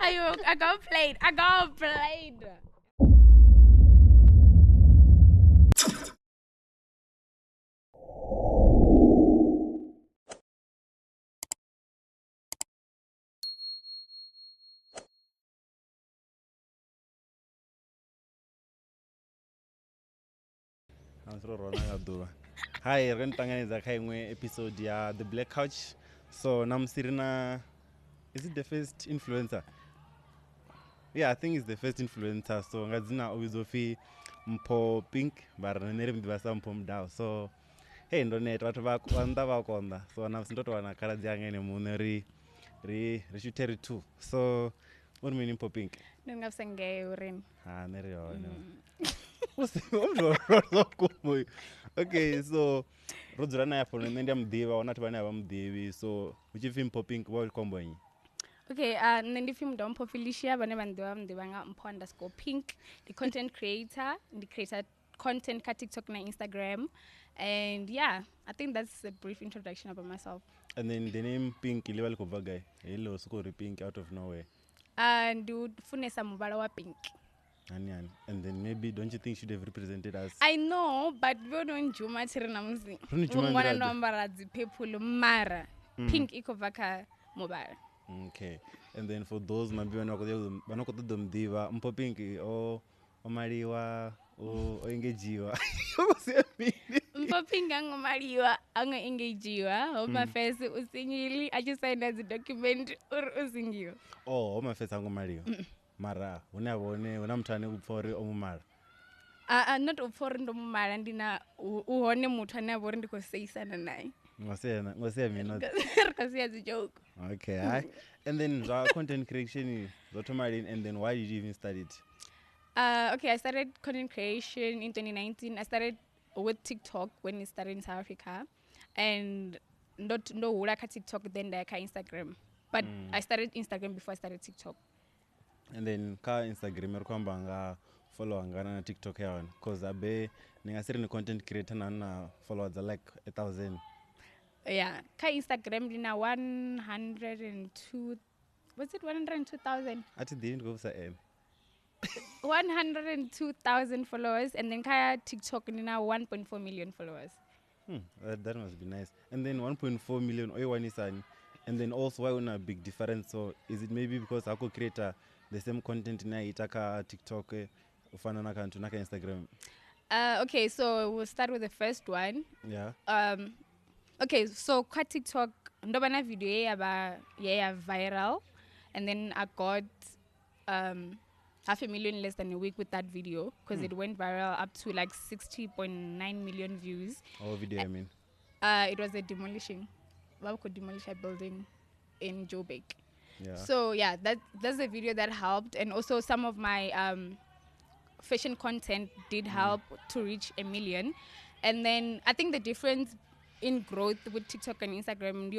I got played. I got played. Hi, rentanganiza kaimwe episode ya The Black Couch. So namsirina, is it the first influencer? Yeah, I think it's the first influencer. So ngazina always ofi Mpho Pink, but nere mdivasa Mpho Mudau. So hey ndonet watu wanda vakonda. So namsindoto wana karadzi yangene mune rishuteri too. So what mean Mpho Pink? Ndingafusenge urin. Nere yo. Okay, so rodzera naye apo nende ndiyamudiva onati vane havamudivi so uchipfi Mpho Pink vakomboenyi. Okay, nendiphi Mudau Mpho Felicia bane bandiva nga Mpho_Pink, the content creator, the creator content ka TikTok na Instagram. And yeah, I think that's a brief introduction about myself. And then the name Pink iliva likobva guy. Hello, sukori Pink out of nowhere. Ndifunesa mubala wa pink. And then maybe don't you think should have represented us? I know, but we don't juma tirina muzi. Ngwana ndo ambara dzipepulu mara. Pink iko vaka mobile. Okay. And then for those maybe vanokotoda mudiva Mpho Pink omaliwa oengejiwa. Mpho Pink angomaliwa engagejiwa homa face usingili achisaina document usingiwa. Oh, homa face angomaliwa. Mara unavone unamuthu ane kupfori omumala. Not upfori ndomumala ndina uhone muthu ane avori ndikoseisana naye. Ngosiya mina. Rikasiya zijoke. Okay, and then content creation and then why did you even study it? Okay, I started content creation in 2019. I started with TikTok when it started in South Africa, and not no ka TikTok then ka Instagram. But I started Instagram before I started TikTok. And then ka Instagram kwamba nga follow ngana na TikTok yawan cause abe ningasiri ni content creator na followers are like 1,000. Yeah, ka Instagram dina 102. Was it 102,000? Ati didn't go sa 102,000 followers, and then kaya TikTok nina 1.4 million followers. That must be nice. And then 1.4 million oiwanisani. And then also why una big difference? So is it maybe because I could create the same content na itaka TikTok ufana na kantu naka Instagram? Okay, so we'll start with the first one. Yeah. Okay, so ka TikTok ndobana video ya viral, and then I got 500,000 less than a week with that video because it went viral up to like 60.9 million views. Oh, video I mean. It was a demolish a building in Joburg. Yeah. So yeah, that's a video that helped, and also some of my fashion content did help to reach 1 million. And then I think the difference in growth with TikTok and Instagram,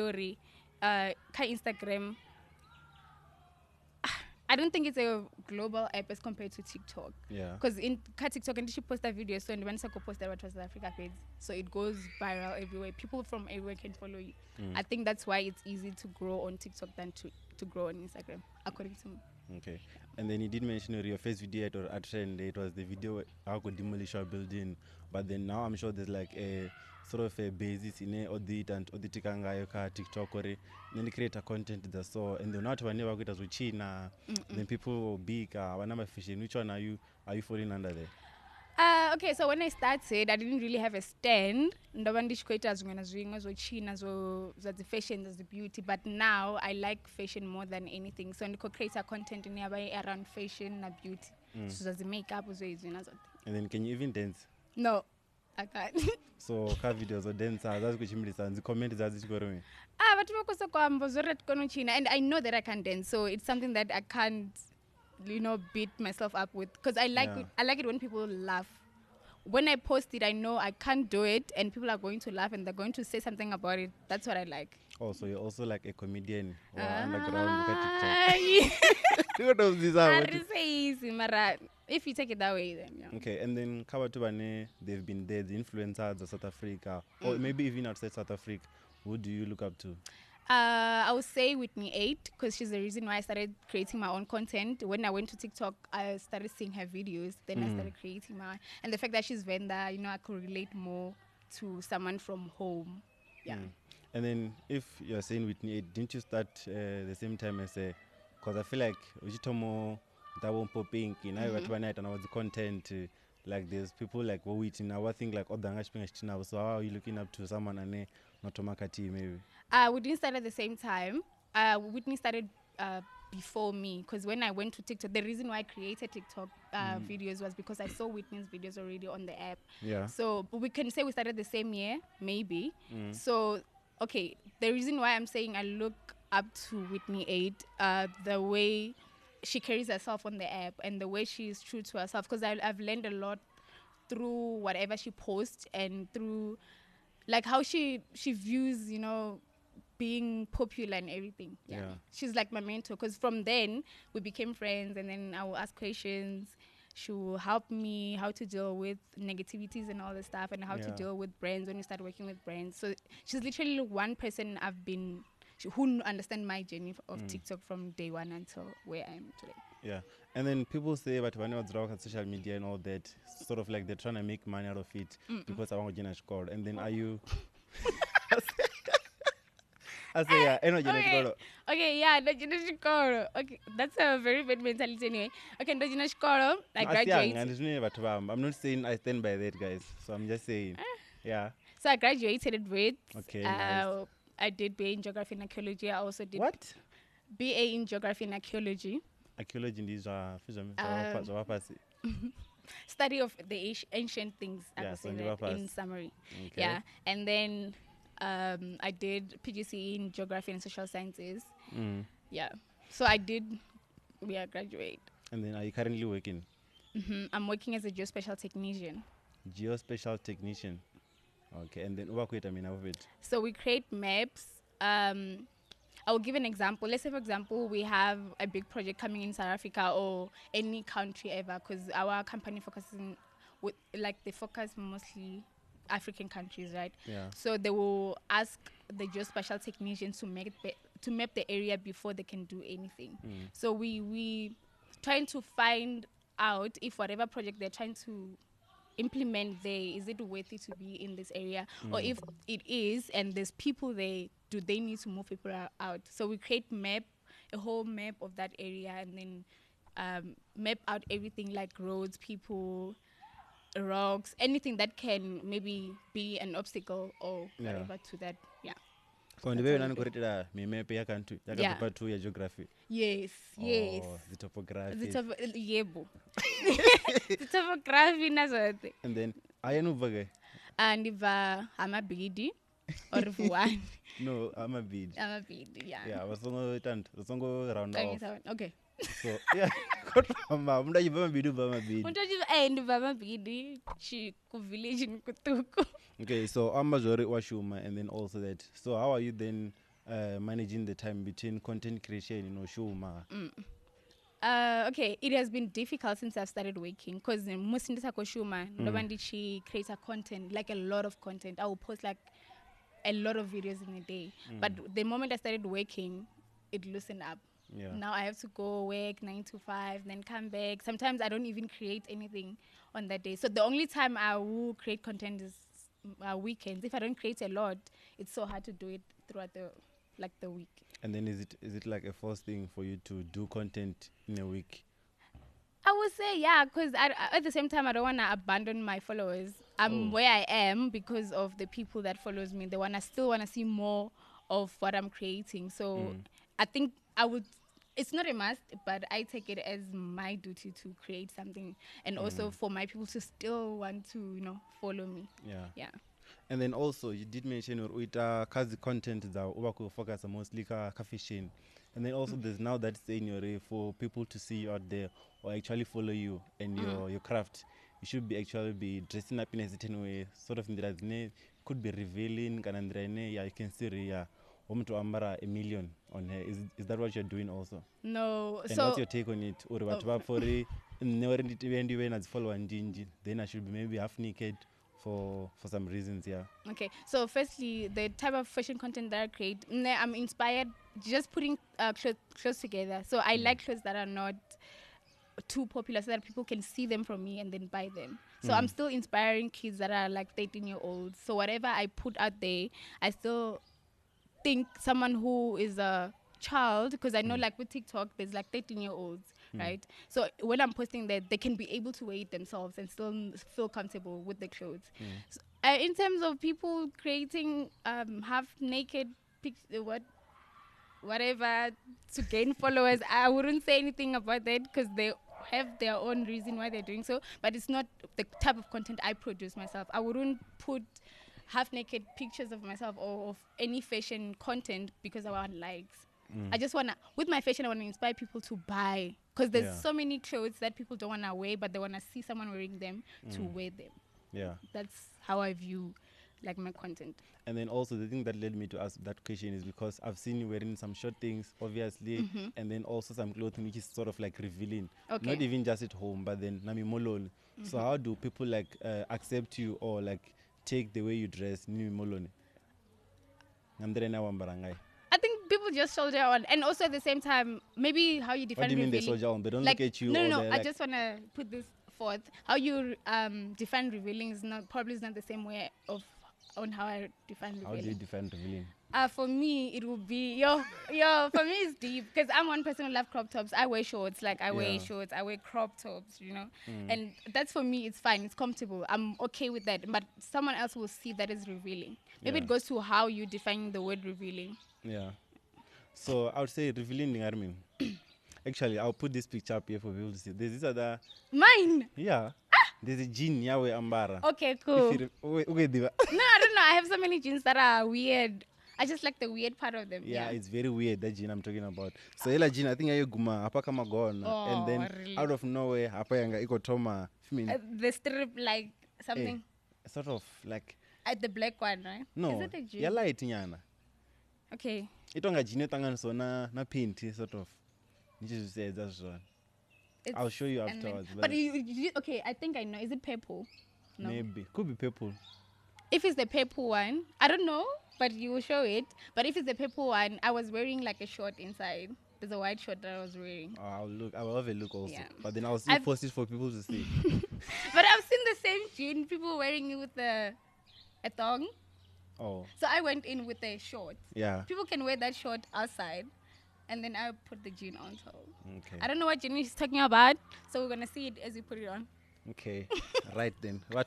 ka Instagram, I don't think it's a global app as compared to TikTok. Yeah. Because in TikTok, and she post a video, so and when I post that what was the Africa page, so it goes viral everywhere. People from everywhere can follow you. I think that's why it's easy to grow on TikTok than to grow on Instagram, according to me. Okay. And then you did mention your first video at trend. It was the video how could demolish our building. But then now I'm sure there's like a sort of a basis in audit and auditikanga ka TikTok or then create a content that so and then not whenever get as China then people big whenever fishing. Which one are you falling under there? Okay, so when I started, I didn't really have a stand. Ndoba ndishikuita zungena zwinga zo China zo the fashion, the beauty. But now I like fashion more than anything. So ndiko create a content nearby around fashion and beauty. So the makeup zo izwina zote. And then can you even dance? No, I can't. So ka videos or dance that's kuchimilisa and comment zazichikorome. But wakoso kwambo zore tukono China, and I know that I can dance. So it's something that I can't beat myself up with, because I like it when people laugh. When I post it, I know I can't do it, and people are going to laugh and they're going to say something about it. That's what I like. Oh, so you're also like a comedian or underground if you take it that way, then yeah. Okay, and then Kabatubane, they've been there, the influencers of South Africa, or maybe even outside South Africa. Who do you look up to? I would say Whitney 8 because she's the reason why I started creating my own content. When I went to TikTok, I started seeing her videos. Then I started creating my. And the fact that she's Venda, you know, I could relate more to someone from home. Yeah. And then if you're saying Whitney 8, didn't you start the same time as because I feel like Ujitomo, that won't pop pink, you know, at one night and I was the content. Like there's people like waiting. I think like now. So how are you looking up to someone and not to Makati maybe? We didn't start at the same time. Whitney started before me because when I went to TikTok, the reason why I created TikTok videos was because I saw Whitney's videos already on the app. Yeah. So we can say we started the same year, maybe. So, okay, the reason why I'm saying I look up to Whitney 8, the way she carries herself on the app and the way she is true to herself, because I've learned a lot through whatever she posts and through like how she views, you know, being popular and everything. Yeah. She's like my mentor because from then we became friends and then I will ask questions. She will help me how to deal with negativities and all the stuff and how to deal with brands when you start working with brands. So she's literally one person who understand my journey of TikTok from day one until where I am today. Yeah. And then people say, but when you're on social media and all that, sort of like they're trying to make money out of it because I want to score. And then are you? I say, yeah, okay, yeah, okay, that's a very bad mentality anyway. Okay, I graduated. I'm not saying I stand by that, guys. So I'm just saying, yeah. So I graduated with. Okay, nice. I did BA in Geography and Archaeology. I also did what? BA in Geography and Archaeology. Archaeology in these study of the ancient things. In summary. Okay. Yeah, and then I did PGCE in Geography and Social Sciences. Yeah, so I did. Graduate. And then are you currently working? I'm working as a geospatial technician. Geospatial technician. Okay, and then what I mean of it? So we create maps. I will give an example. Let's say, for example, we have a big project coming in South Africa or any country ever, because our company focuses they focus mostly African countries, right? Yeah. So they will ask the geospatial technicians to map the area before they can do anything. So we trying to find out if whatever project they're trying to implement there, is it worthy to be in this area, or if it is and there's people there, do they need to move people out? So we create a whole map of that area, and then map out everything like roads, people, rocks, anything that can maybe be an obstacle or whatever to that. Yeah. So on the way you created a map ya country, part 2 ya geography. Yes. The topography. The topography nazote. And then I am over. And if I'm a bidi or one. No, I'm a bid. Yeah. Yeah, was songo round off. Okay. So yeah, munda yiba mabidu ba mabidi. Munda yiba ba mabidi. She ku village in Kutuku. Okay, so Amazori Washuma, and then also that. So how are you then managing the time between content creation and Shuma? Okay, it has been difficult since I've started working because most in the Shuma, nobody she creates a content, like a lot of content. I will post like a lot of videos in a day. But the moment I started working, it loosened up. Yeah. Now I have to go work 9 to 5, then come back. Sometimes I don't even create anything on that day. So the only time I will create content is weekends. If I don't create a lot, it's so hard to do it throughout the week. And then is it like a forced thing for you to do content in a week? I would say yeah, because at the same time I don't want to abandon my followers. I'm where I am because of the people that follows me. They still want to see more of what I'm creating. So I think I would. It's not a must, but I take it as my duty to create something, and also for my people to still want to, follow me. Yeah. And then also you did mention with kazi content that we focus mostly fashion, and then also there's now that saying for people to see you out there or actually follow you and your craft, you should be dressing up in a certain way, sort of in the could be revealing, you can see to Amara a million on her. Is that what you're doing also? No. And what's your take on it? Or then I should be maybe half naked for some reasons. Yeah. Okay, so firstly, the type of fashion content that I create, I'm inspired just putting clothes together. So I like clothes that are not too popular so that people can see them from me and then buy them. So I'm still inspiring kids that are like 13-year-olds. So whatever I put out there, I still think someone who is a child, because I know like with TikTok there's like 13-year-olds, right? So when I'm posting that, they can be able to wear it themselves and still feel comfortable with the clothes. So, in terms of people creating half naked whatever to gain followers, I wouldn't say anything about that because they have their own reason why they're doing so, but it's not the type of content I produce myself. I wouldn't put half naked pictures of myself or of any fashion content because I want likes. I just want to, with my fashion, I want to inspire people to buy, because there's so many clothes that people don't want to wear, but they want to see someone wearing them to wear them. Yeah. That's how I view like my content. And then also the thing that led me to ask that question is because I've seen you wearing some short things, obviously, and then also some clothing which is sort of like revealing. Okay. Not even just at home, but then nami molon. So how do people like accept you or like take the way you dress? Nimi molone. I think people just soldier on, and also at the same time, maybe how you define What do you mean they revealing. soldier on? They don't like, look at you. No, or no, no. they're I like, just want to put this forth. How you define revealing is probably not the same way on how I define revealing. how do you define revealing? For me, it would be for me it's deep, because I'm one person who loves crop tops. I wear shorts, I wear shorts, I wear crop tops, and that's, for me, it's fine, it's comfortable, I'm okay with that. But someone else will see that as revealing. Maybe it goes to how you define the word revealing. Yeah. So I would say revealing army. Actually, I'll put this picture up here for people to see. There's this other. Mine. Yeah. There's a jean Yahweh Ambara. Okay, cool. Okay, No, I don't know. I have so many jeans that are weird. I just like the weird part of them. Yeah, it's very weird, that jean I'm talking about. So ela jean, I think I guma hapa kama gona, and then really? out of nowhere hapa yanga iko toma. The strip, like something. Sort of like. The black one, right? No. Is it a jean? Yeah, light nyana. Okay. Itonga jean etanganiswa na paint sort of. That's one. I'll show you afterwards. But you, okay, I think I know. Is it purple? No. Maybe. Could be purple. If it's the purple one, I don't know, but you will show it. But if it's the purple one, I was wearing like a short inside. There's a white short that I was wearing. I will have a look also. Yeah. But then I'll still post it for people to see. But I've seen the same jean, people wearing it with a thong. Oh. So I went in with a short. Yeah. People can wear that short outside, and then I put the jean on top. Okay. I don't know what jean he's talking about, so we're gonna see it as we put it on. Okay. Right then. So I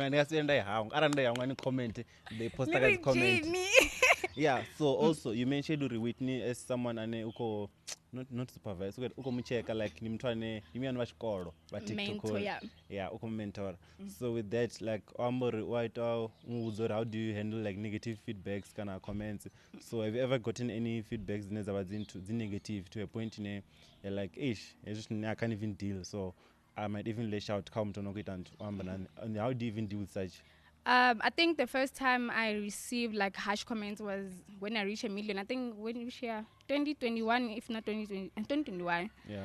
don't comment. They post a comment. Yeah. So also you mentioned Uri Whitney as someone uko not supervised. Uko mucheka like nimtwane nimiana vachikoro but mentor, yeah, uko mentor. So with that, like how do you handle like negative feedbacks, kind of comments? So have you ever gotten any feedbacks the negative to a point in you're like, I can't even deal, so I might even lash out and how do you even deal with such? I think the first time I received like harsh comments was when I reached 1 million. I think when we share 2021, if not 2021. Yeah.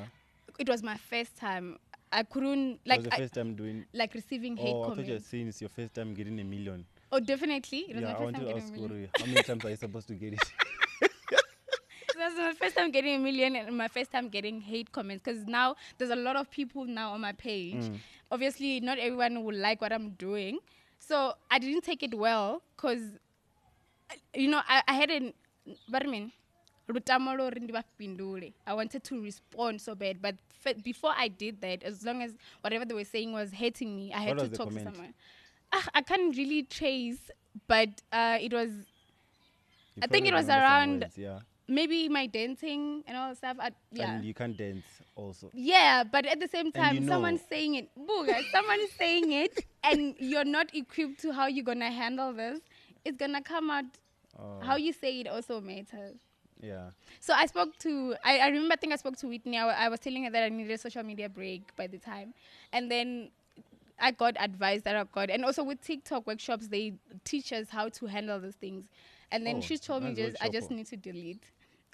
It was my first time. I couldn't like. It was the first time doing like receiving hate comments. I thought you were saying it's your first time getting 1 million. Oh, definitely. It was my I first want time to getting ask 1 million. how many times are you supposed to get it? It was my first time getting 1 million and my first time getting hate comments, because now there's a lot of people now on my page. Obviously, not everyone will like what I'm doing. So I didn't take it well because, I had I wanted to respond so bad. But before I did that, as long as whatever they were saying was hating me, I had to talk to someone. I can't really trace, but it was, I think it was around maybe my dancing and all that stuff. Yeah. And you can't dance also. Yeah, but at the same time, someone's saying it. Someone's saying it, and you're not equipped to how you're going to handle this. It's going to come out. How you say it also matters. Yeah. So I spoke to, I remember, I think I spoke to Whitney. I was telling her that I needed a social media break by the time. And then I got advice that I got. And also with TikTok workshops, they teach us how to handle those things. And then she told me I just need to delete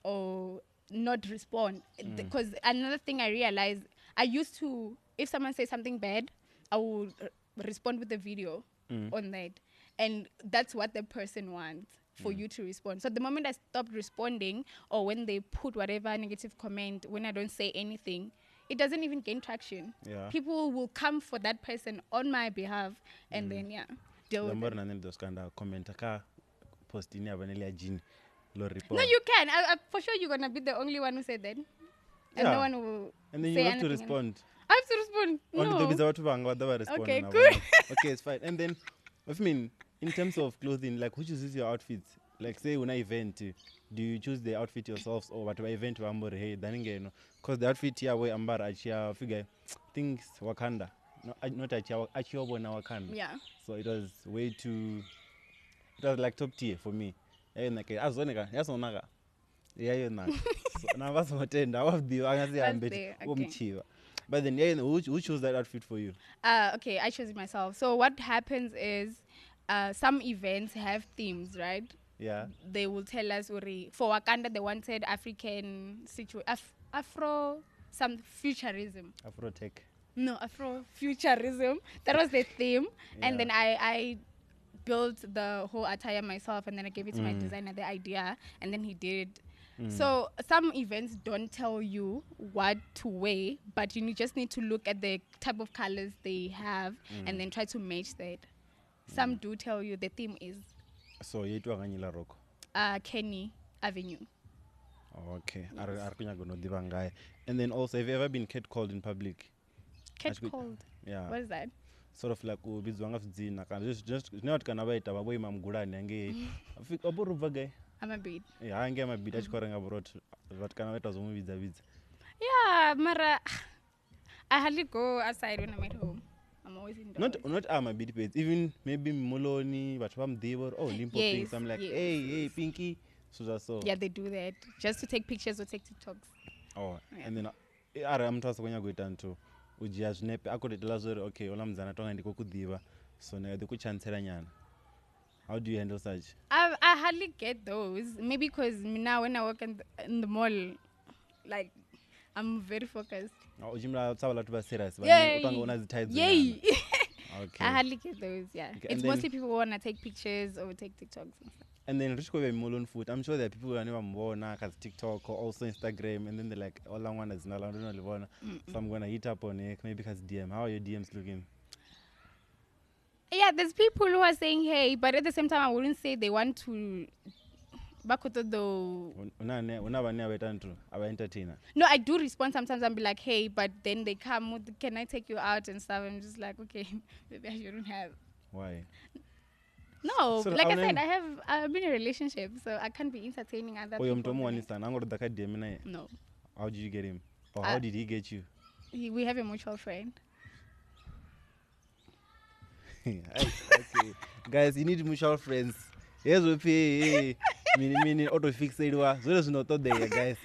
or not respond. Because another thing I realized, I used to, if someone says something bad, I would respond with a video. on that. And that's what the person wants for you to respond. So the moment I stopped responding, or when they put whatever negative comment, when I don't say anything, it doesn't even gain traction. Yeah. People will come for that person on my behalf, and then deal with it. And those kind of comment post in gene No, you can. For sure, you're gonna be the only one who said that, and no one will. And then say you have to anything respond. I have to respond. No. Okay, Okay, good. Okay, it's fine. And then, I mean, in terms of clothing, like who chooses your outfits? Like say when I event, do you choose the outfit yourselves or what event you ambore hey then because the outfit here where ambar achia figure things Wakanda. No, not achia Wakanda. Yeah. So it was way too. It was like top tier for me. Yeah, so now that's what I have the okay. But then who chose that outfit for you? Okay, I chose it myself. So what happens is some events have themes, right? Yeah. They will tell us for Wakanda they wanted African Afro some futurism. Afro tech. No, Afro futurism. That was the theme. And then I built the whole attire myself, and then I gave it to my designer, the idea, and then he did. So some events don't tell you what to wear, but you just need to look at the type of colors they have and then try to match that. Some do tell you the theme is so yetu anganyila roko Kenny Avenue. Okay. And then also, have you ever been catcalled in public? Catcalled? Yeah. What is that? Sort of like ubizwanga fdzina just not kana baita baboy mamgulani ange afika oburuva guy. I'm a bit. Yeah, ange am a bit achikorenga brot but kana baita zomuvidza vidza. Yeah, mara I hardly go outside when I'm at home. I'm always indoors. Not I'm a bit paid. Even maybe Moloni, but I'm Devor, Mpho things. I'm like, hey, Pinky. So. Yeah, they do that just to take pictures or take TikToks. Oh, yeah. And then I'm told when you go down to Ujia's nepe. I could tell okay, Olam Zanaton and Kokudiva. So now the Kuchan. How do you handle such? I hardly get those. Maybe because now when I work in the mall, like I'm very focused. Yay! Okay. I hardly get those, yeah. Okay, it's mostly people who want to take pictures or take TikToks and stuff. And then Rich Molon food. I'm sure there are people who are never more now because TikTok or also Instagram, and then they're like, all I want is not so I'm gonna hit up on it, maybe because DM. How are your DMs looking? Yeah, there's people who are saying hey, but at the same time I wouldn't say they want to no, I do respond sometimes and be like, hey, but then they come with, can I take you out and stuff? I'm just like, okay, maybe I shouldn't have. Why? No, so like I said, I'm in a relationship, so I can't be entertaining other people. No. How did you get him? Or how did he get you? We have a mutual friend. Okay. Guys, you need mutual friends. Yes, we pay. Mini auto fixed wa. So there's not there, guys.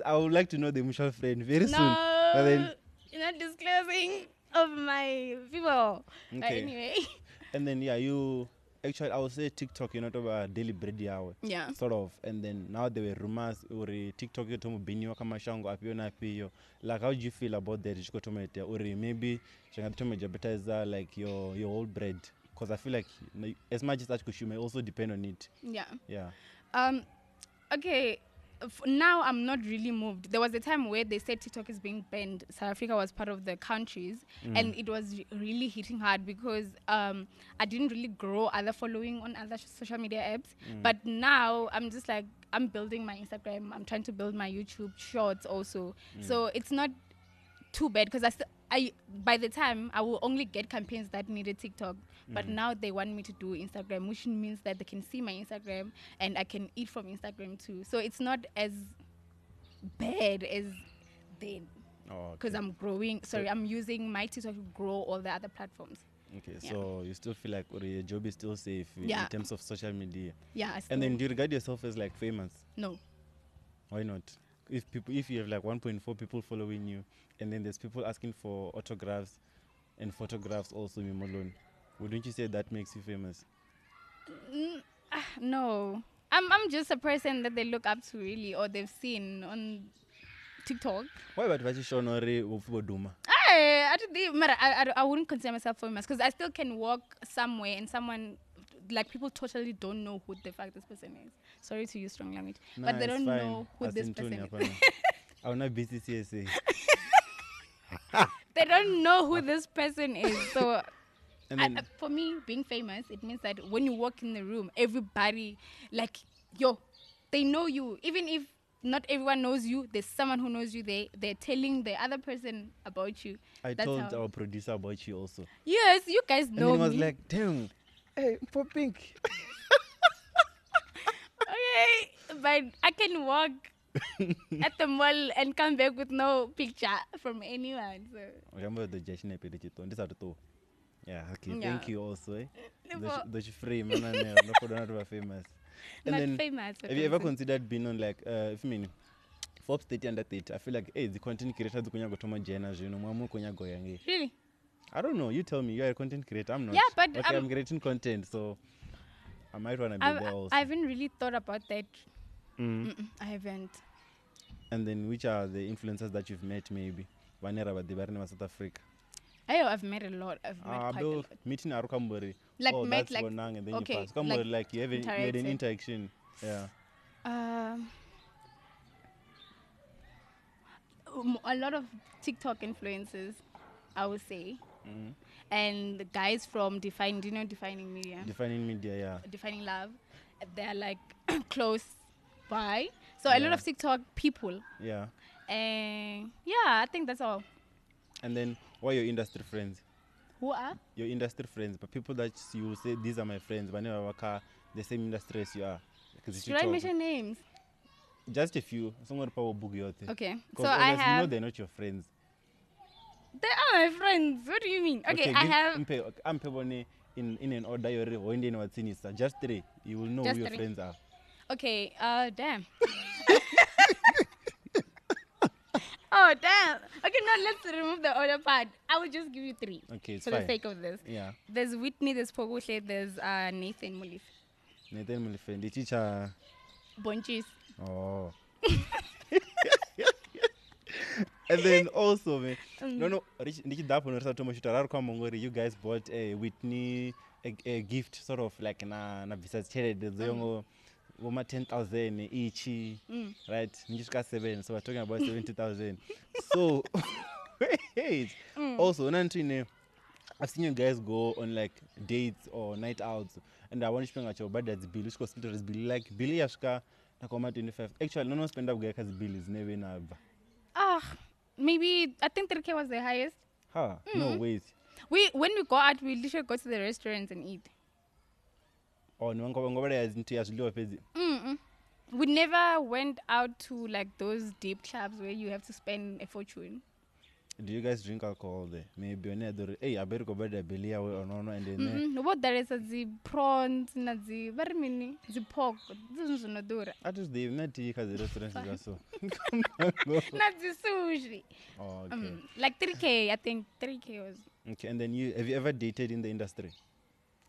I would like to know the mutual friend very soon. But then you're not disclosing of my people. Okay. But anyway. And then you actually I would say TikTok, you're not over daily bread hour. Yeah. Sort of. And then now there were rumors or TikTok you tomo binyo kama shango apiona apiyo. Like how do you feel about that? Or maybe advertiser like your old bread. Because I feel like as much as that you may also depend on it. Yeah. Yeah. Okay. Now I'm not really moved. There was a time where they said TikTok is being banned. South Africa was part of the countries, and it was really hitting hard because I didn't really grow other following on other social media apps. But now I'm just like, I'm building my Instagram. I'm trying to build my YouTube Shorts also. So it's not too bad because by the time I will only get campaigns that needed TikTok, but now they want me to do Instagram, which means that they can see my Instagram and I can eat from Instagram too. So it's not as bad as then because I'm growing. Sorry, I'm using my TikTok to grow all the other platforms. Okay, so you still feel like your job is still safe in terms of social media. Yeah. And then do you regard yourself as like famous? No. Why not? If you have like 1.4 people following you, and then there's people asking for autographs and photographs also in Molon, wouldn't you say that makes you famous? No. I'm just a person that they look up to really, or they've seen on TikTok. Why about Vashishonore Ufuboduma? Yeah, I wouldn't consider myself famous because I still can walk somewhere and someone, like, people totally don't know who the fuck this person is. Sorry to use strong language, but they it's don't fine. know who this person is. I will not BCCSA. They don't know who this person is. So And then, for me, being famous, it means that when you walk in the room, everybody, like, yo, they know you. Even if not everyone knows you, there's someone who knows you. They're telling the other person about you. I That's told how. our producer about you also. Yes, you guys And know then he was me. like, damn, hey, for pink. Okay, but I can walk at the mall and come back with no picture from anyone. So Remember the Jashina Pedicito. This are the two. Yeah, okay. Yeah. Thank you also. Eh? For- The free man and not famous. And not then, famous. have you ever considered being on, like, if you mean Forbes 30 under 30? I feel like, hey, the content creators kunya go toma Jenna, you know, mamu kunya go yangi. Really? I don't know. You tell me. You are a content creator. I'm not. Yeah, but okay, I'm creating content, so I might wanna be there also. I haven't really thought about that. Mm. I haven't. And then, which are the influencers that you've met, maybe? Vanera Badibarina South Africa. I've met a lot. I've met quite a lot. Meeting Arukambori. Like, oh, met, that's like, Bonang, and then okay, you pass. Kambori, like you had an interacted. interaction. Yeah. A lot of TikTok influencers, I would say. Mm-hmm. And the guys from Defining Media? Defining media, yeah. Defining Love. They're like close by. So a lot of TikTok people. Yeah. And yeah, I think that's all. And then, what are your industry friends? Who are? Your industry friends, but people that you say, these are my friends, but never work the same industry as you are. Should I mention names? Just a few. Someone power book you. Okay. So I have. You know they're not your friends. They are my friends. What do you mean? Okay, I have. I'm Mpho in an order you're in what's in it. Just three. You will know Just who your three. friends are. Okay, damn. Oh, damn. Okay, no, let's remove the other part. I will just give you three. Okay, it's for fine. the sake of this. Yeah. There's Whitney, there's Pogoshe, there's Nathan Mulif. Nathan Mulif, the teacher. Bonchis. Oh. And then also, man, you guys bought a Whitney a gift, sort of like na visa charity. The young woman 10,000 each, right? Nishka 7, so we're talking about 70,000. So wait, also, I've seen you guys go on like dates or night outs, and I want to spend at your budget's bill, which costs bill like Billy Yashka. 25. Actually, no spend up guy bill is never never. Maybe I think 3K was the highest. No wait. When we go out, we literally go to the restaurants and eat. Oh no, we never went out to like those deep clubs where you have to spend a fortune. Do you guys drink alcohol there? Maybe hey, I better go buy the belly or no, and then what there is the prawns, the very many, the pork. This is not dura. I just leave not tea because the restaurant is also. Not the sushi. Oh, okay. Like 3K, I think 3K was. Okay, and then have you ever dated in the industry?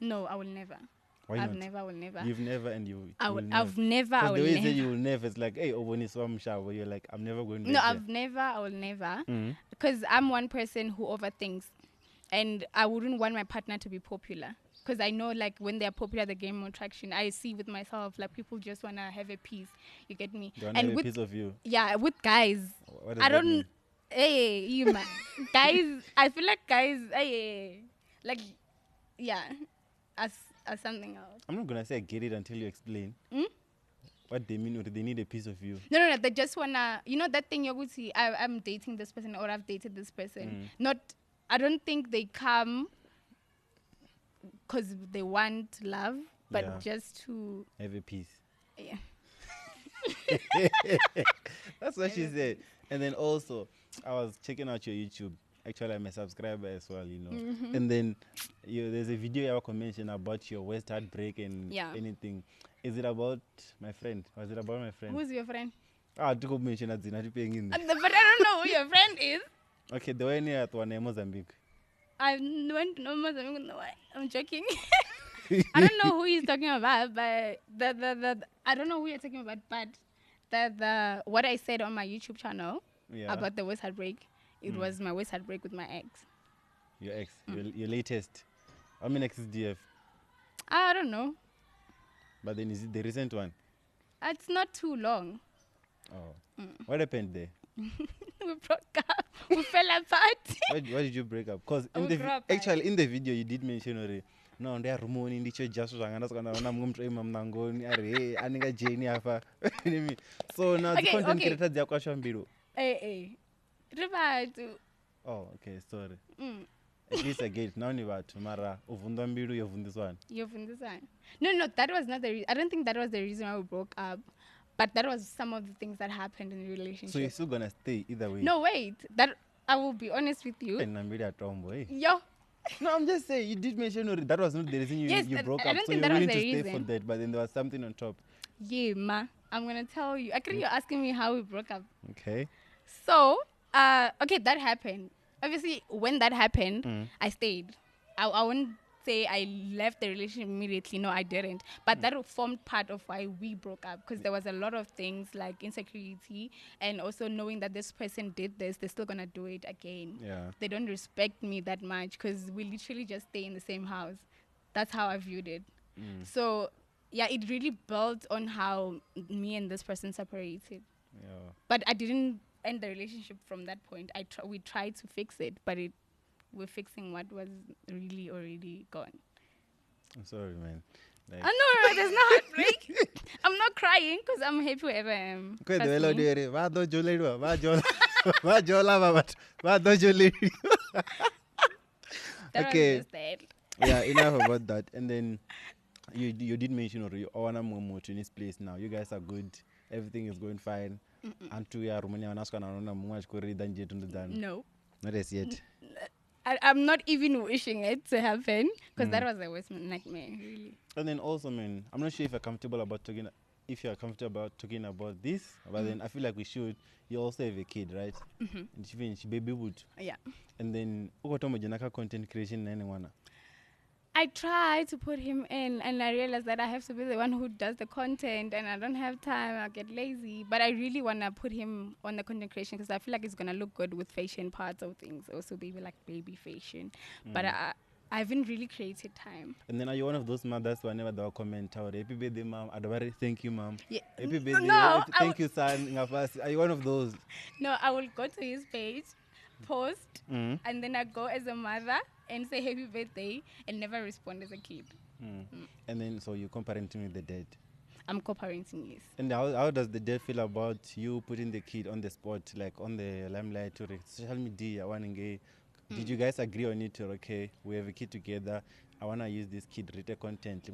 No, I will never. Why I've not? never, I will never. You've never and you. I've never, I will the way never. you say you will never, it's like, hey, Oboni Swam shower. You're like, I'm never going to. No, I've never, I will never. Because I'm one person who overthinks. And I wouldn't want my partner to be popular. Because I know, like, when they're popular, they gain more traction. I see with myself, like, people just want to have a piece. You get me? They want to have a piece of you. Yeah, with guys. What does that mean? Hey, you man. Guys, I feel like guys, like, yeah, as something else. I'm not gonna say I get it until you explain. What they mean, or they need a piece of you. No. They just wanna, you know, that thing you would see. I'm dating this person, or I've dated this person. I don't think they come because they want love, but just to have a piece. Yeah. That's what she said. And then also, I was checking out your YouTube. Actually, I'm a subscriber as well, you know. And then there's a video you mentioned about your West Heartbreak and anything. Is it about my friend? Was it about my friend? Who's your friend? I took mention at Zina in But I don't know who your friend is. Okay, the one near at one in Mozambique. I went to Mozambique. No, I'm joking. I don't know who he's talking about, but I don't know who you're talking about, but the what I said on my YouTube channel about the West Heartbreak It was my worst heartbreak with my ex. Your ex, your latest. How many exes do you have? I don't know. But then is it the recent one? It's not too long. Oh. What happened there? We broke up. We fell apart. Why did you break up? Because Actually, in the video you did mention already. No, they are rumoni ndicho jaso zvanga ndasikana mumutwe mamnangoni ari hey anenga Jane afa. So now the content creator dzakwashambiro. Rivatu. Oh, okay, sorry. At least I get it. Now ni vatu mara uvundwa mbiru yovundiswana. Yovundiswana. No, that was not the reason. I don't think that was the reason why we broke up. But that was some of the things that happened in the relationship. So you're still gonna stay either way? No, wait. That I will be honest with you. Yo. No, I'm just saying, you did mention that was not the reason you broke up. I don't so think you're that willing was to the stay reason. for that, but then there was something on top. Yeah, ma. I'm going to tell you. Actually, you're asking me how we broke up. Okay. So, okay, that happened. Obviously, when that happened, I stayed. I wouldn't say I left the relationship immediately. No, I didn't. But that formed part of why we broke up, because there was a lot of things like insecurity and also knowing that this person did this, they're still gonna do it again. Yeah. They don't respect me that much because we literally just stay in the same house. That's how I viewed it. So yeah, it really built on how me and this person separated. Yeah. But I didn't end the relationship from that point. We tried to fix it, but we're fixing what was really already gone. I'm sorry, man. Like, no, there's no heartbreak. I'm not crying because I'm happy wherever I am. Okay. Yeah, enough about that. And then you did mention or you want to move to this place now. You guys are good. Everything is going fine. No. Not as yet. I'm not even wishing it to happen because that was the worst nightmare, really. And then also, man, I'm not sure if you're comfortable about talking. If you're comfortable about talking about this, but then I feel like we should. You also have a kid, right? And she baby would. Yeah. And then content creation anyone. I try to put him in, and I realize that I have to be the one who does the content, and I don't have time. I'll get lazy. But I really want to put him on the content creation because I feel like it's going to look good with fashion parts of things. Also, maybe like baby fashion. But I haven't really created time. And then are you one of those mothers who whenever they'll comment out, happy birthday, mom, thank you, mom. Yeah. Happy birthday, thank you, son. Are you one of those? No, I will go to his page, post, and then I go as a mother and say happy birthday and never respond as a kid. And then so you're co-parenting with the dad? I'm co-parenting, yes. And how does the dad feel about you putting the kid on the spot, like on the limelight or social media? Did you guys agree on it? Or okay, we have a kid together. I want to use this kid written content.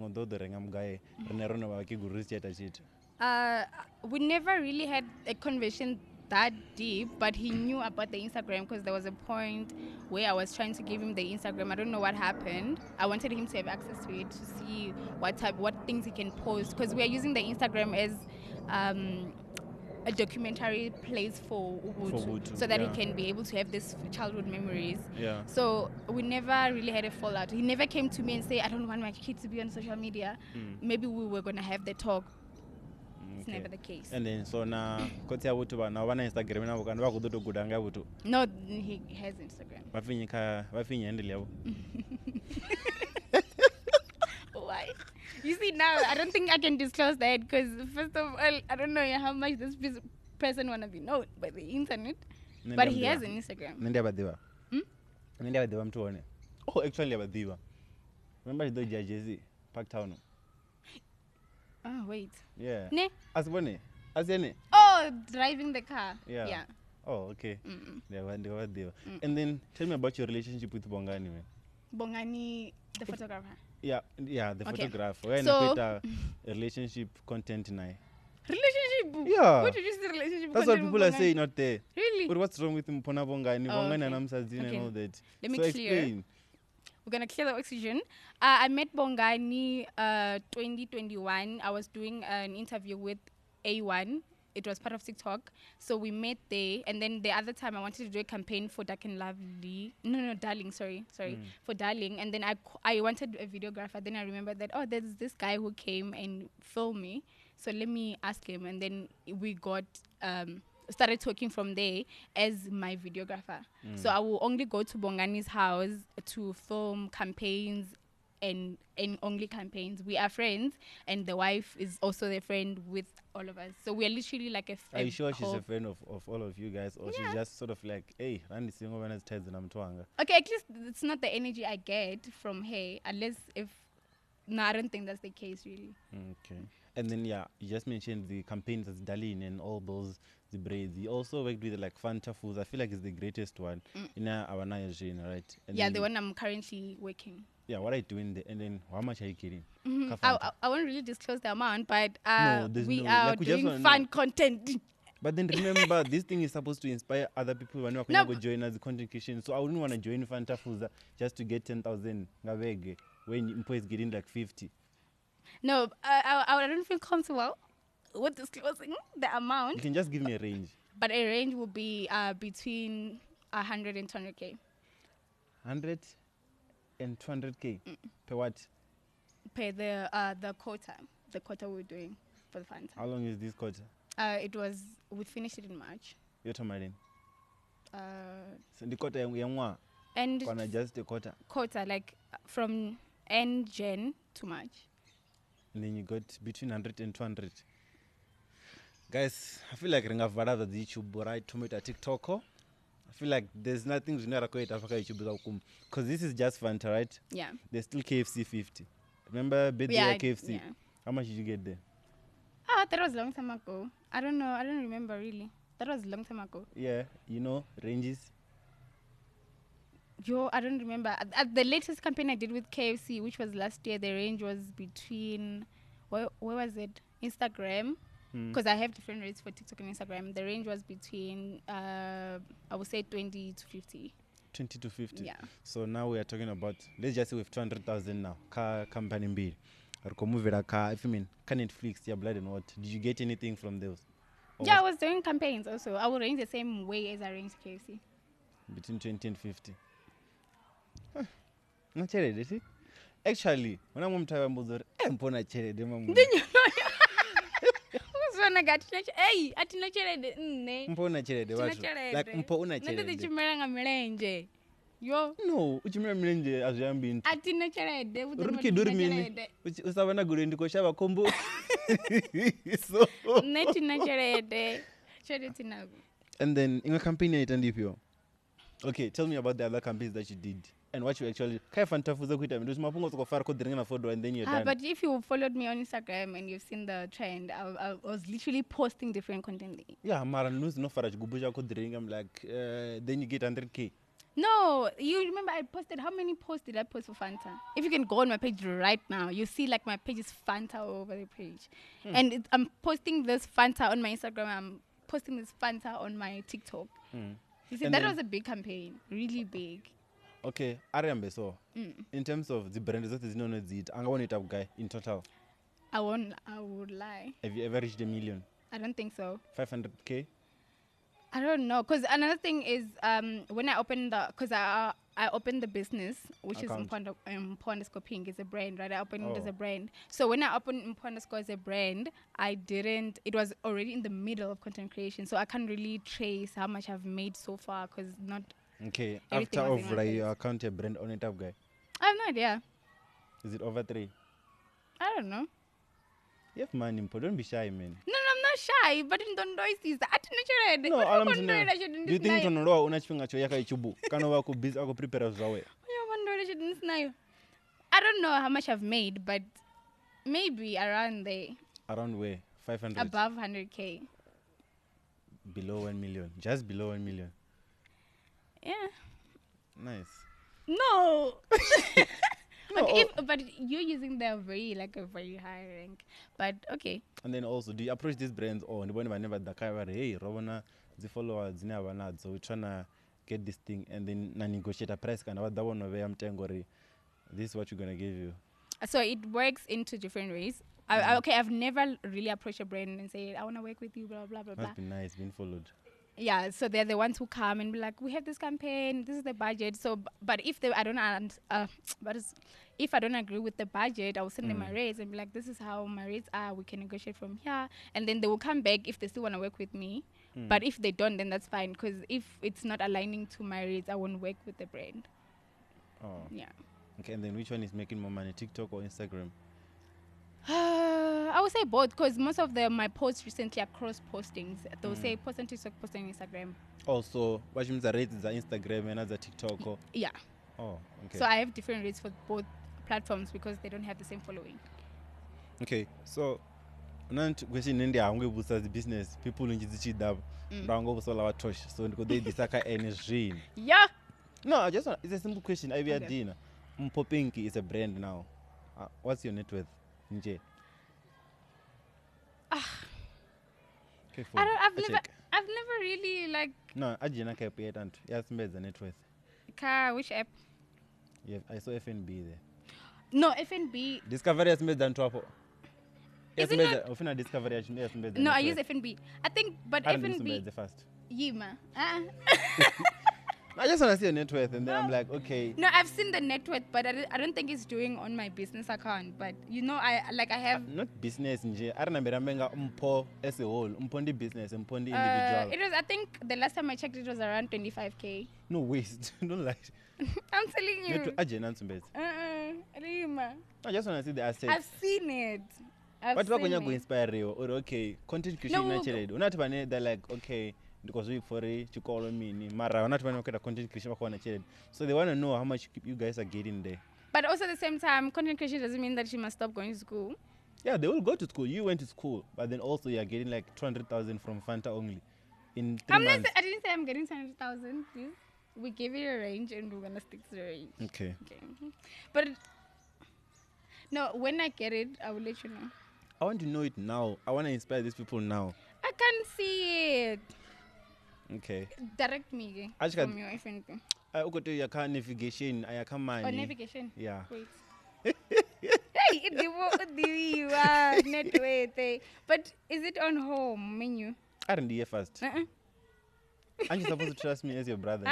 We never really had a conversation that deep, but he knew about the Instagram because there was a point where I was trying to give him the Instagram. I don't know what happened. I wanted him to have access to it to see what things he can post, because we are using the Instagram as a documentary place for Ubuntu, so that he can be able to have this childhood memories. Yeah. So we never really had a fallout. He never came to me and say, I don't want my kid to be on social media. Maybe we were going to have the talk. It's never the case. And then so now Instagram no, he has Instagram. Why? You see, now I don't think I can disclose that because first of all, I don't know how much this person wanna be known by the internet. But he has an Instagram. Oh, actually, remember the Jay-Z Parktown? Oh, wait. Yeah. Ne? Oh, driving the car. Yeah. Oh, okay. And then tell me about your relationship with Bongani, man. Bongani, the photographer. Yeah, the photographer. When so, you put a relationship content now. Relationship? Yeah. What did you say relationship That's what people are saying, not there. Really? But what's wrong with Mpho Bongani? Bongani and Amsadzin and all that. Let me clear. Explain. We're going to clear the oxygen. I met Bongani 2021. I was doing an interview with A1. It was part of TikTok. So we met there. And then the other time I wanted to do a campaign for Dark and Lovely. No, Darling, sorry. For Darling. And then I wanted a videographer. Then I remembered that, there's this guy who came and filmed me. So let me ask him. And then we got started talking from there as my videographer. So I will only go to Bongani's house to film campaigns and only campaigns. We are friends, and the wife is also the friend with all of us. So we are literally like Are you sure she's a friend of all of you guys, or she's just sort of like, hey, Randy single when it's ties and I'm twanga? Okay, at least it's not the energy I get from her, unless if no, I don't think that's the case really. Okay. And then you just mentioned the campaigns as Darlene and all those the braids. You also worked with like Fanta Foods. I feel like it's the greatest one in our Naya, right? And yeah, the one I'm currently working. Yeah, what are you doing there? And then how much are you getting? I won't really disclose the amount, but we no, are like, doing fun content. But then remember, this thing is supposed to inspire other people when you're going to join as a content creation. So I wouldn't want to join Fanta Foods just to get 10,000 when Mpho is getting like 50. No, I don't feel comfortable with disclosing the amount. You can just give me a range. But a range will be between 100 and 200K. 100 and 200K per what? Per the quota we're doing for the Fanta. How long is this quota? We finished it in March. You're talking so the quota and just a quota. Quota, like from end Jan to March. And then you got between 100 and 200. Guys, I feel like ringa vada the YouTube right to meet a TikTok. I feel like there's nothing to know YouTube because this is just Fanta, right? Yeah. There's still KFC 50. Remember birthday KFC? Yeah. How much did you get there? That was a long time ago. I don't know. I don't remember really. That was a long time ago. Yeah, ranges. I don't remember. At the latest campaign I did with KFC, which was last year, the range was between, where was it? Instagram. Because I have different rates for TikTok and Instagram. The range was between, I would say 20 to 50. 20 to 50? Yeah. So now we are talking about, let's just say we have 200,000 now. Car company B. If you mean, Netflix, your blood and what? Did you get anything from those? Yeah, I was doing campaigns also. I would range the same way as I ranged KFC. Between 20 and 50. Not charity, see? Actually, when I'm tired, I'm going to charity. Hey, atina chelede nne. Mpho una chelede wacho. Like Mpho una chelede. Nende tichimela nga milenje. Yo. No, uchimela milenje azuyambi into. Atina chelede. Uruki durmini. Usabana gure ndiko shaba kombo. So. Netina chelede. Chelede tinago. And then in a campaign itandipyo. Okay, tell me about the other campaigns that you did. And what you actually and then you're done. But if you followed me on Instagram and you've seen the trend, I was literally posting different content. Yeah, Mara news no faraj gubuja ko drink. I'm like, then you get 100K. No, you remember I posted, how many posts did I post for Fanta? If you can go on my page right now, you see like my page is Fanta all over the page. And I'm posting this Fanta on my Instagram. I'm posting this Fanta on my TikTok. You see, and that was a big campaign, really big. Okay, I remember so. In terms of the brand that is known as it, I want it up guy in total. I would lie. Have you ever reached 1 million? I don't think so. 500K? I don't know, because another thing is when I opened I opened the business, which account. Is Mpho Pink, is a brand, right? I opened it as a brand. So when I opened Mpho as a brand, it was already in the middle of content creation, so I can't really trace how much I've made so far, because not. Okay, after over your account a brand on it up guy? I have no idea. Is it over 3? I don't know. You have money, don't be shy, man. No, I'm not shy, but in don't is that no, do you think Tonoa unachunga choyaka ichubu? Kano wako busy ako prepare zawe. I don't know how much I've made, but maybe around there. Around where? 500? Above 100K. Below 1 million. Just below 1 million. Yeah. Nice. No. No, okay, but you're using a very high rank. But okay. And then also, do you approach these brands or never the hey, Robona, the followers never not. So we're trying to get this thing and then negotiate a price kind of that one of I'm telling this is what you're gonna give you. So it works into different ways. I've never really approached a brand and say I wanna work with you, blah blah blah blah. Must be nice being followed. Yeah, so they're the ones who come and be like, we have this campaign, this is the budget. So, but if they, I don't if I don't agree with the budget, I'll send them my rates and be like, this is how my rates are. We can negotiate from here. And then they will come back if they still want to work with me. But if they don't, then that's fine. Because if it's not aligning to my rates, I won't work with the brand. Oh. Yeah. Okay, and then which one is making more money, TikTok or Instagram? I would say both, because most of my posts recently are cross postings. They'll say post on TikTok, post on Instagram. Also, what means the rates are Instagram and other TikTok? Or? Yeah. Oh, okay. So I have different rates for both platforms because they don't have the same following. Okay, so not question in India, I'm going to boost the business. People in Jizichidab, Rango was all our touch. So they disaka energy. Yeah. No, I just want, it's a simple question. I be a dinner. Mpho Pinky is a brand now. What's your net worth? Nje? Okay, I've never really like. No, Ajina can pay it and yes, made the net worth. Which app? Yeah, I saw FNB there. No, FNB. Discovery has made the travel. Yes, Isn't it? Often Discovery has made the No, I use FNB. I think, but I don't FNB. the first. Yima. I just want to see a net worth, and then I'm like, okay. No, I've seen the net worth, but I don't think it's doing on my business account. But you know, I have. Not business, nje. I remember Mpho as a whole. Mpho the business, Mpho the individual. It was. I think the last time I checked, it was around 25K. No waste. Don't lie. I'm telling you. Rima. I just want to see the assets. I've seen it. What we're going to inspire you? Or okay, content creation naturally. Not when they're like, okay, because we for it to call me, Mara. Not when we get a content creation. So they want to know how much you guys are getting there. But also at the same time, content creation doesn't mean that she must stop going to school. Yeah, they will go to school. You went to school, but then also you're getting like 200,000 from Fanta only in 3 months. I didn't say I'm getting 200,000. Please, we gave it a range, and we're gonna stick to the range. Okay. But no, when I get it, I will let you know. I want to know it now. I want to inspire these people now. I can't see it. Okay. Direct me from your FNP. I go to your car navigation. I come money. Oh, navigation. Yeah. Wait. Hey, you are network. But is it on home menu? R&D first. Aren't you supposed to trust me as your brother?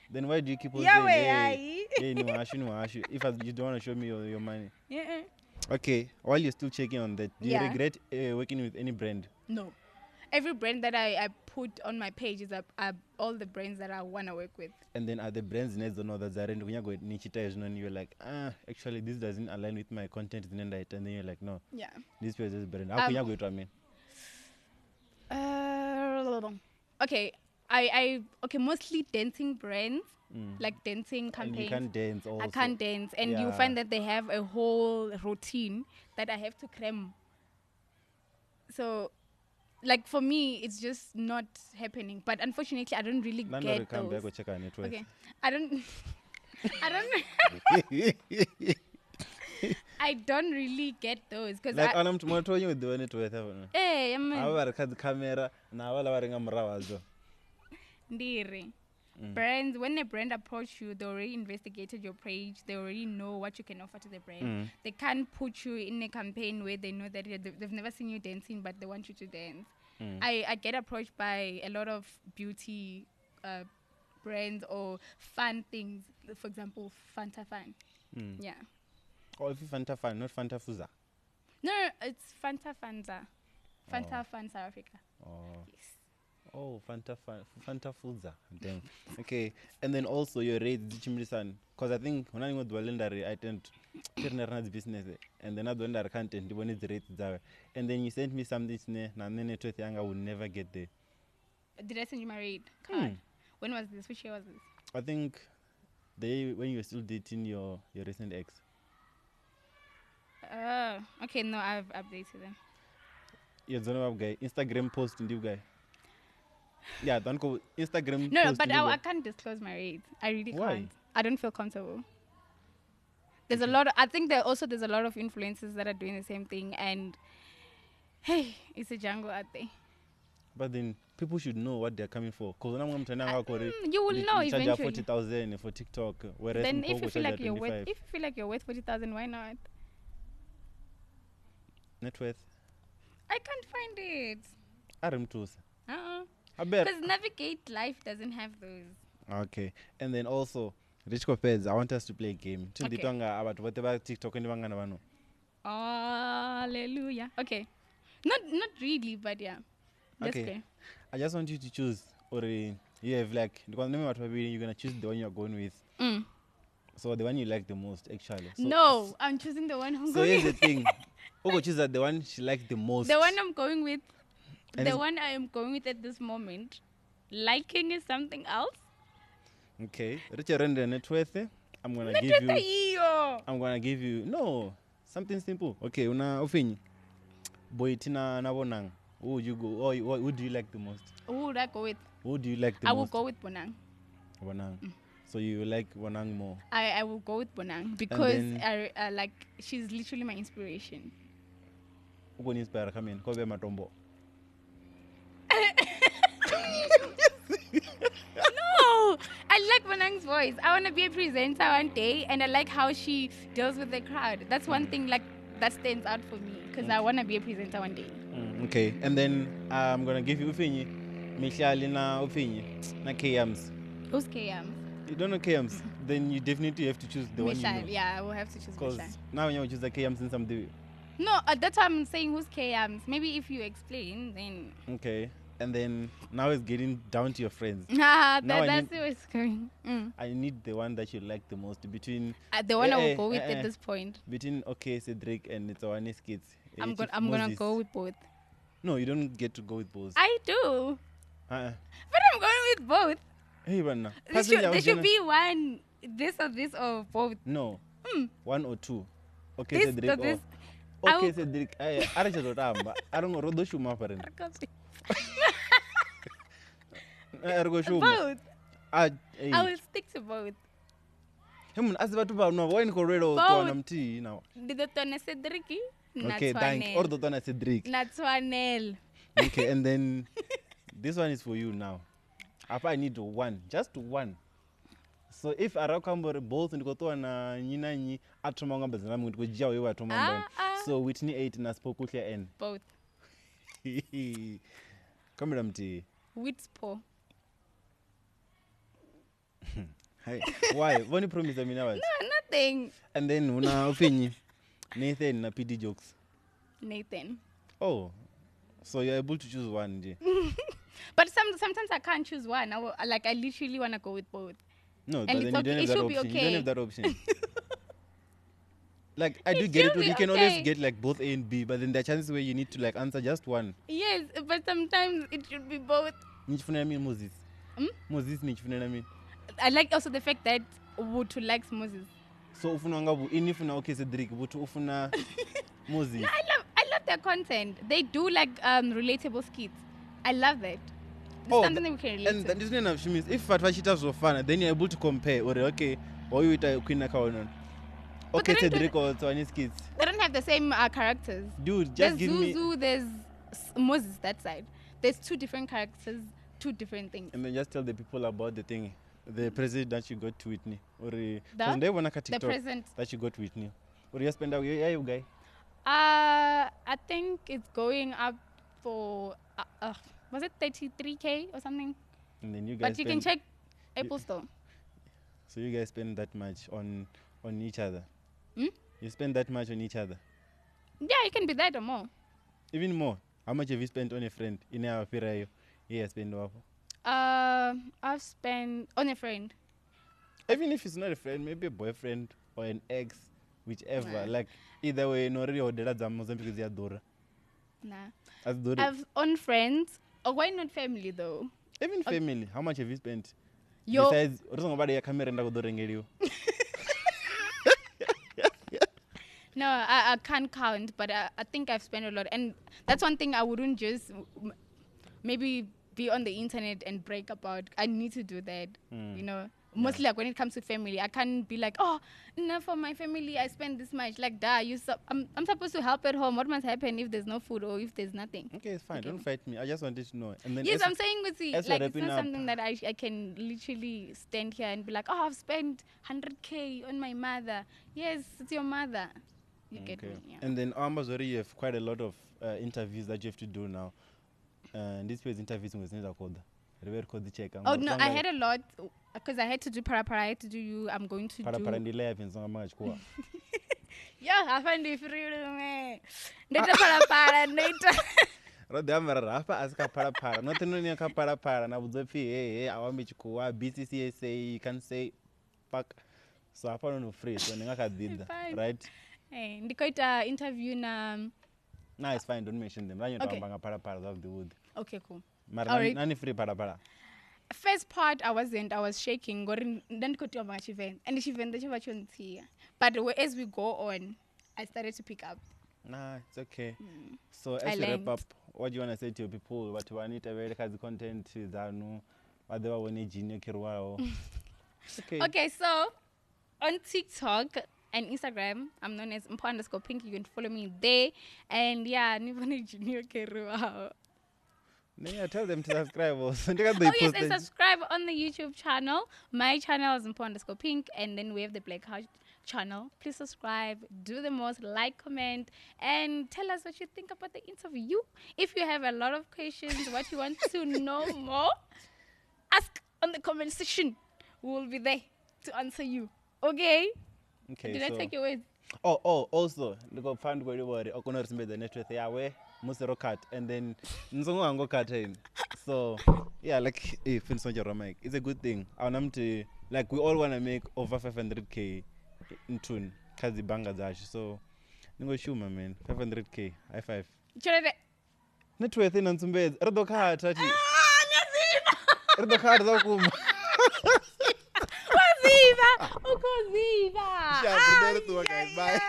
Then why do you keep on saying, hey, no, if you don't want to show me your money? Yeah. Okay, while you're still checking on that, do you regret working with any brand? No. Every brand that I put on my page is all the brands that I want to work with. And then are the brands next or not that are when you go and you're like, actually this doesn't align with my content, and then you're like, no. Yeah. This person is brand. How can you go to me? Okay. I mostly dancing brands, like dancing campaigns. And you can't dance also. I can't dance, and you find that they have a whole routine that I have to cram. So, like for me, it's just not happening. But unfortunately, I don't really get those. Back or check our network. Okay, I don't. I don't really get those because like I'm tomorrow you do it with hey, I'm a camera now. Ndiri. Brands, when a brand approach you, they already investigated your page. They already know what you can offer to the brand. They can't put you in a campaign where they know that they've never seen you dancing, but they want you to dance. I get approached by a lot of beauty brands or fun things. For example, Fanta Fun. Yeah. Oh, if you Fanta Fun, not Fanta Fuza. No, it's Fanta Fanza. Fanta Fun South Africa. Oh. Yes. Oh, Fanta Fuza. Damn. Okay. And then also your rates, because I think when I go to I tend to run business and then I don't have content when it's rates there. And then you sent me something and then it I will never get there. Did I send you my rate card? When was this? Which year was this? I think when you were still dating your recent ex. Okay, no, I've updated them. Yeah, guy. Instagram post in guy. Yeah, don't go Instagram. No, but I can't disclose my rates. I really can't. I don't feel comfortable. There's a lot. I think there's a lot of influencers that are doing the same thing, and hey, it's a jungle out there. But then people should know what they're coming for. Because you will know eventually. Charge 40,000 for TikTok. Whereas then if you feel like you're worth 40,000, why not? Net worth? I can't find it. I bet. Because Navigate Life doesn't have those. Okay. And then also, Rich Copeds, I want us to play a game. Okay. Whatever TikTok and Vanga. Hallelujah. Okay. Not really, but yeah. Let's Okay. play. I just want you to choose, or you have like, because you're gonna choose the one you're going with. So the one you like the most, actually. So, no, I'm choosing the one I'm so going here's the with. thing. Ogo choose that the one she likes the most. The one I'm going with. And The one I am going with at this moment. Liking is something else. Okay. Richard Render Networth. I'm gonna give you no something simple. Okay, una ofini. Boy tina na bonang. Who would you go? Who do you like the most? Who would I go with? Who do you like the I most? will go with Bonang. Bonang. So you like Bonang more? I will go with Bonang because I like she's literally my inspiration. Who can inspire? Come in. Kobe Matombo. No, I like Bonang's voice. I want to be a presenter one day, and I like how she deals with the crowd. That's one thing like that stands out for me because I want to be a presenter one day. Okay, and then I'm gonna give you Ufinyi. Michelle na Ufinyi. Na KMs. Who's KM? You don't know KMs? Then you definitely have to choose the one you know. Yeah, I will have to choose Because Michelle. now you choose the KMs in some day. No, that's why I'm saying who's KMs. Maybe if you explain, then. Okay, and then now it's getting down to your friends. That's where it's going. I need the one that you like the most between. The one I will go with at this point. Between Cedric and it's our kids. I'm gonna go with both. No, you don't get to go with both. I do. But I'm going with both. Hey, Venda. There should be one, this or both. No. One or two. Okay, This Cedric. or this. Okay, Cedric. I don't know. Rodo Shuma for Both. I will stick to both. Cedric. Okay, thank you. Or the Cedric. Natswanel. Okay, and then this one is for you now. I need one, just one. So if Arakambo both and go to an Nina Atomanga Bazam with Jawa Atomanga. So Whitney 8 and Spokutia N. Both. Come on, tea. Mpho. Hey, why? What you promise me now? No, nothing. And then una opinion. Nathan na PD jokes. Nathan. Oh, so you're able to choose one, J. But sometimes I can't choose one. I literally want to go with both. No, and but then okay. you don't have that option. You don't have that option. Like I do get it. You can always get like both A and B, but then there are chances where you need to like answer just one. Yes, but sometimes it should be both. Moses. Moses mean. I like also the fact that Wutu likes Moses. So ufuna okay Cedric, ufuna Moses. No, I love their content. They do like relatable skits. I love that. Something that we can relate to. And this name of means if Fatwashita so fun, then you're able to compare or okay, or you with a Queen Akawanon. Okay, Cedric or Tony's kids. They don't have the same characters. Dude, just there's give Zuzu, me. There's Moses that side. There's two different characters, two different things. And then just tell the people about the thing, the president that you got to Whitney, or the present that you got to Whitney, or you spend out you guy. I think it's going up for was it 33K or something? And then you guys. But you can check Apple Store. So you guys spend that much on each other. You spend that much on each other. Yeah, it can be that or more. Even more. How much have you spent on a friend in our Pirayo? Yeah, spend over. I've spent on a friend. Even if it's not a friend, maybe a boyfriend or an ex, whichever. Like either way, no really order that Mozambique is Dora. Nah. I've on friends. Or why not family though? Even family. How much have you spent? Yo. Besides, your camera and No, I can't count, but I think I've spent a lot. And that's one thing I wouldn't just maybe be on the internet and break about. I need to do that, you know. Mostly like when it comes to family, I can't be like, oh, no, for my family, I spend this much. Like, I'm supposed to help at home. What must happen if there's no food or if there's nothing? Okay, it's fine. Okay. Don't fight me. I just wanted to know. And then yes, I'm saying with you, like, it's not up, something that I can literally stand here and be like, oh, I've spent 100K on my mother. Yes, it's your mother. You get me, yeah. And then Amazori, you have quite a lot of interviews that you have to do now. And this was interviews with Neda Koda. Oh no, I had a lot because I had to do para. I had to do you. I'm going to para do. para ndile yapi nsonga machikuwa. Yeah, I find it really me. Ndeta para ndeta. Rodamara hapa asika para. Nothing no nya para na budzopi hey awami chikuwa BCCSA you can say fuck. So hapa no free so ngakadida, right? Hey, ndikoita interview na Nah, it's fine, don't mention them. Ranyo tambanga para of the wood. Okay, cool. Mara nani free para. First part I was shaking gorin ndandikotiwa machivenda and chivenda chivachontia. But as we go on I started to pick up. Nah, it's okay. So as we wrap up, what do you want to say to your people? What you want to very kazi content zanu whatever one junior kirwao. Okay, so on TikTok and Instagram, I'm known as Mpho_Pink. You can follow me there. And yeah, Nivone Junior Keruao. Yeah, tell them to subscribe also. Yes, and subscribe on the YouTube channel. My channel is Mpho_Pink. And then we have the Black House channel. Please subscribe, do the most, like, comment, and tell us what you think about the interview. If you have a lot of questions, what you want to know more, ask on the comment section. We will be there to answer you. Okay? Did I take your words? Oh, also, look find where you were. Okuna remember the network yawe musero cut and then nzongo ango cut in. So yeah, like if it's not your mic, it's a good thing. Like we all wanna make over 500k in tune kazi banga dash. So ningo shuma man, 500k. High five. Chere. Network in nzumbezi. Erdo cut ati. Erdo cut zakuma. Ukoziva. Bye.